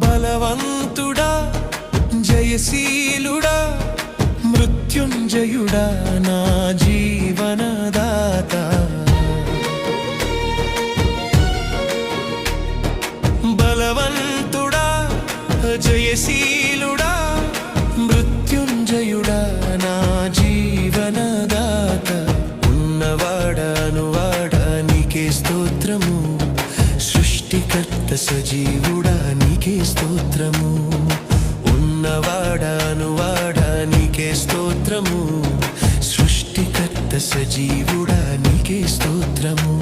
బలవంతుడా జయశీలుడా మృత్యుంజయుడా నా జీవనదాత బలవంతుడా జయశీలుడా మృత్యుంజయుడా నా జీవనదాత ఉన్నవాడా నీకే స్తోత్రము సృష్టికర్త సజీవుడా నీకే స్తోత్రము ఉన్నవాడా నీకే స్తోత్రము సృష్టికర్త సజీవుడా నీకే స్తోత్రము